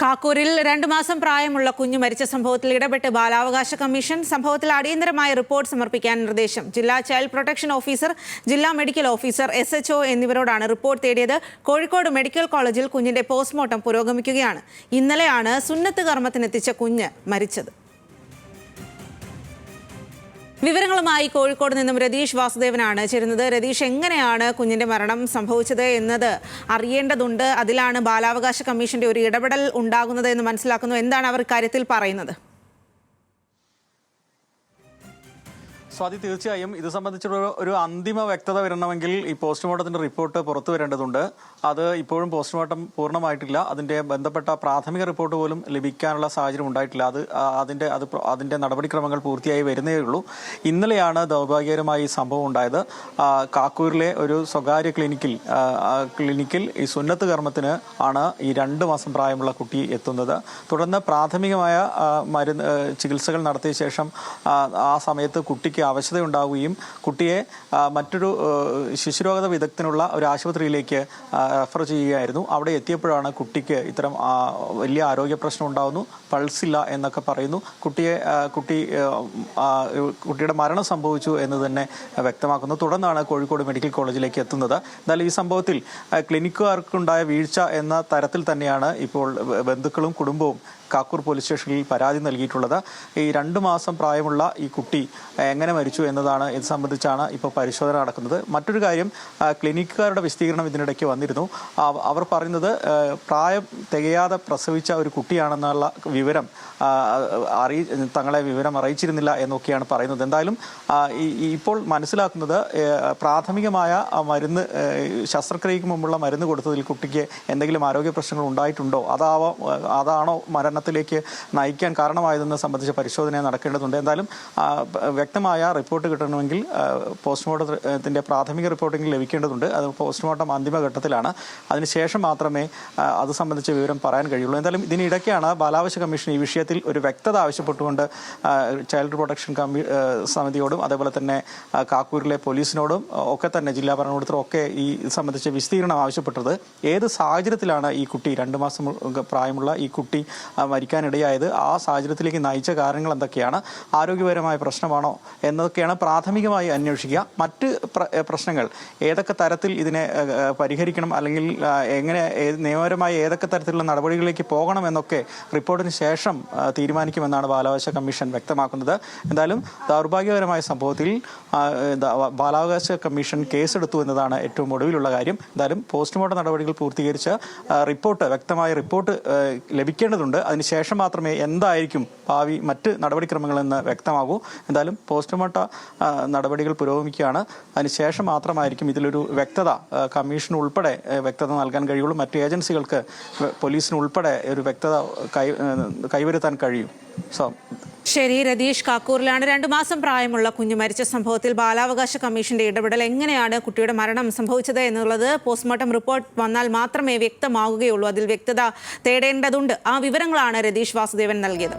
കാക്കൂരിൽ 2 മാസം പ്രായമുള്ള കുഞ്ഞു മരിച്ച സംഭവത്തിൽ ഇടപെട്ട് ബാലാവകാശ കമ്മീഷൻ. സംഭവത്തിൽ അടിയന്തരമായ റിപ്പോർട്ട് സമർപ്പിക്കാൻ നിർദ്ദേശം. ജില്ലാ ചൈൽഡ് പ്രൊട്ടക്ഷൻ ഓഫീസർ, ജില്ലാ മെഡിക്കൽ ഓഫീസർ, SHO എന്നിവരോടാണ് റിപ്പോർട്ട് തേടിയത്. കോഴിക്കോട് മെഡിക്കൽ കോളേജിൽ കുഞ്ഞിന്റെ പോസ്റ്റ്മോർട്ടം പുരോഗമിക്കുകയാണ്. ഇന്നലെയാണ് സുന്നത്ത് കർമ്മത്തിനെത്തിച്ച കുഞ്ഞ് മരിച്ചത്. വിവരങ്ങളുമായി കോഴിക്കോട് നിന്നും രതീഷ് വാസുദേവനാണ് ചേരുന്നത്. രതീഷ്, എങ്ങനെയാണ് കുഞ്ഞിന്റെ മരണം സംഭവിച്ചത് എന്നത് അറിയേണ്ടതുണ്ട്. അതിലാണ് ബാലാവകാശ കമ്മീഷന്റെ ഒരു ഇടപെടൽ ഉണ്ടാകുന്നത് എന്ന് മനസ്സിലാക്കുന്നു. എന്താണ് അവർ കാര്യത്തിൽ പറയുന്നത്? സ്വാതി, തീർച്ചയായും ഇത് സംബന്ധിച്ചുള്ള ഒരു അന്തിമ വ്യക്തത വരണമെങ്കിൽ ഈ പോസ്റ്റ്മോർട്ടത്തിന്റെ റിപ്പോർട്ട് പുറത്തു വരേണ്ടതുണ്ട്. അത് ഇപ്പോഴും പോസ്റ്റ്മോർട്ടം പൂർണ്ണമായിട്ടില്ല. അതിന്റെ ബന്ധപ്പെട്ട പ്രാഥമിക റിപ്പോർട്ട് പോലും ലഭിക്കാനുള്ള സാഹചര്യം ഉണ്ടായിട്ടില്ല. അതിന്റെ നടപടിക്രമങ്ങൾ പൂർത്തിയായി വരുന്നേ ഉള്ളൂ. ഇന്നലെയാണ് ദൗർഭാഗ്യകരമായി ഈ സംഭവം ഉണ്ടായത്. കാക്കൂരിലെ ഒരു സ്വകാര്യ ക്ലിനിക്കിൽ ഈ സുന്നത്ത് കർമ്മത്തിന് ആണ് ഈ 2 മാസം പ്രായമുള്ള കുട്ടി എത്തുന്നത്. തുടർന്ന് പ്രാഥമികമായ ചികിത്സകൾ നടത്തിയ ശേഷം ആ സമയത്ത് കുട്ടിക്ക് അവശതയുണ്ടാവുകയും കുട്ടിയെ മറ്റൊരു ശിശുരോഗ വിദഗ്ധനുള്ള ഒരു ആശുപത്രിയിലേക്ക് റെഫർ ചെയ്യുകയായിരുന്നു. അവിടെ എത്തിയപ്പോഴാണ് കുട്ടിക്ക് ഇത്തരം വലിയ ആരോഗ്യ പ്രശ്നം ഉണ്ടാകുന്നു, പൾസില്ല എന്നൊക്കെ പറയുന്നു. കുട്ടിയുടെ മരണം സംഭവിച്ചു എന്ന് തന്നെ വ്യക്തമാക്കുന്നു. തുടർന്നാണ് കോഴിക്കോട് മെഡിക്കൽ കോളേജിലേക്ക് എത്തുന്നത്. എന്നാൽ ഈ സംഭവത്തിൽ ക്ലിനിക്കുകാർക്കുണ്ടായ വീഴ്ച എന്ന തരത്തിൽ തന്നെയാണ് ഇപ്പോൾ ബന്ധുക്കളും കുടുംബവും കാക്കൂർ പോലീസ് സ്റ്റേഷനിൽ പരാതി നൽകിയിട്ടുള്ളത്. ഈ 2 മാസം പ്രായമുള്ള ഈ കുട്ടി എങ്ങനെ മരിച്ചു എന്നതാണ് ഇത് സംബന്ധിച്ചാണ് ഇപ്പോൾ പരിശോധന നടക്കുന്നത്. മറ്റൊരു കാര്യം, ക്ലിനിക്കുകാരുടെ വിശദീകരണം ഇതിനിടയ്ക്ക് വന്നിരുന്നു. അവർ പറയുന്നത് പ്രായം തികയാതെ പ്രസവിച്ച ഒരു കുട്ടിയാണെന്നുള്ള വിവരം തങ്ങളെ വിവരം അറിയിച്ചിരുന്നില്ല എന്നൊക്കെയാണ് പറയുന്നത്. എന്തായാലും ഇപ്പോൾ മനസ്സിലാക്കുന്നത് പ്രാഥമികമായ മരുന്ന്, ശസ്ത്രക്രിയയ്ക്ക് മുമ്പുള്ള മരുന്ന് കൊടുത്തതിൽ കുട്ടിക്ക് എന്തെങ്കിലും ആരോഗ്യ പ്രശ്നങ്ങൾ ഉണ്ടായിട്ടുണ്ടോ, അതാണോ മരണത്തിലേക്ക് നയിക്കാൻ കാരണമായതെന്ന് സംബന്ധിച്ച പരിശോധന നടക്കേണ്ടതുണ്ട്. എന്തായാലും വ്യക്തമായ റിപ്പോർട്ട് കിട്ടണമെങ്കിൽ പോസ്റ്റ്മോർട്ടത്തിന്റെ പ്രാഥമിക റിപ്പോർട്ടെങ്കിലും ലഭിക്കേണ്ടതുണ്ട്. അത് പോസ്റ്റ്മോർട്ടം അന്തിമഘട്ടത്തിലാണ്. അതിനുശേഷം മാത്രമേ അത് സംബന്ധിച്ച വിവരം പറയാൻ കഴിയുള്ളൂ. എന്തായാലും ഇതിനിടയ്ക്കാണ് ബാലാവകാശ കമ്മീഷൻ ഈ വിഷയത്തിൽ ഒരു വ്യക്തത ആവശ്യപ്പെട്ടുകൊണ്ട് ചൈൽഡ് പ്രൊട്ടക്ഷൻ സമിതിയോടും അതേപോലെ തന്നെ കാക്കൂരിലെ പോലീസിനോടും ഒക്കെ തന്നെ ജില്ലാ ഭരണകൂടത്തിലും ഒക്കെ ഈ സംബന്ധിച്ച വിശദീകരണം ആവശ്യപ്പെട്ടത്. ഏത് സാഹചര്യത്തിലാണ് ഈ കുട്ടി 2 മാസം പ്രായമുള്ള ഈ കുട്ടി മരിക്കാനിടയായത്, ആ സാഹചര്യത്തിലേക്ക് നയിച്ച കാരണങ്ങൾ എന്തൊക്കെയാണ്, ആരോഗ്യപരമായ പ്രശ്നമാണോ എന്നതൊക്കെയാണ് പ്രാഥമികമായി അന്വേഷിക്കുക. മറ്റ് പ്രശ്നങ്ങൾ ഏതൊക്കെ തരത്തിൽ ഇതിനെ പരിഹരിക്കണം, അല്ലെങ്കിൽ എങ്ങനെ നിയമപരമായി ഏതൊക്കെ തരത്തിലുള്ള നടപടികളിലേക്ക് പോകണം എന്നൊക്കെ റിപ്പോർട്ടിന് ശേഷം തീരുമാനിക്കുമെന്നാണ് ബാലാവകാശ കമ്മീഷൻ വ്യക്തമാക്കുന്നത്. എന്തായാലും ദൗർഭാഗ്യകരമായ സംഭവത്തിൽ ബാലാവകാശ കമ്മീഷൻ കേസെടുത്തു എന്നതാണ് ഏറ്റവും ഒടുവിലുള്ള കാര്യം. എന്തായാലും പോസ്റ്റ്മോർട്ടം നടപടികൾ പൂർത്തീകരിച്ച് വ്യക്തമായ റിപ്പോർട്ട് ലഭിക്കേണ്ടതുണ്ട്. അതിനുശേഷം മാത്രമേ എന്തായിരിക്കും ഭാവി മറ്റ് നടപടിക്രമങ്ങളെന്ന് വ്യക്തമാകൂ. എന്തായാലും പോസ്റ്റ്മോർട്ട നടപടികൾ പുരോഗമിക്കുകയാണ്. അതിനുശേഷം മാത്രമായിരിക്കും ഇതിലൊരു വ്യക്തത കമ്മീഷന് ഉൾപ്പെടെ വ്യക്തത നൽകാൻ കഴിയുള്ളൂ. മറ്റ് ഏജൻസികൾക്ക്, പോലീസിന് ഉൾപ്പെടെ ഒരു വ്യക്തത കൈവരുത്താൻ കഴിയും. ശരി രതീഷ്, കാക്കൂറിലാണ് 2 മാസം പ്രായമുള്ള കുഞ്ഞു മരിച്ച സംഭവത്തിൽ ബാലാവകാശ കമ്മീഷന്റെ ഇടപെടൽ, എങ്ങനെയാണ് കുട്ടിയുടെ മരണം സംഭവിച്ചത് എന്നുള്ളത് പോസ്റ്റ്മോർട്ടം റിപ്പോർട്ട് വന്നാൽ മാത്രമേ വ്യക്തമാവുകയുള്ളൂ. അതിൽ വ്യക്തത തേടേണ്ടതുണ്ട്. ആ വിവരങ്ങളാണ് രതീഷ് വാസുദേവൻ നൽകിയത്.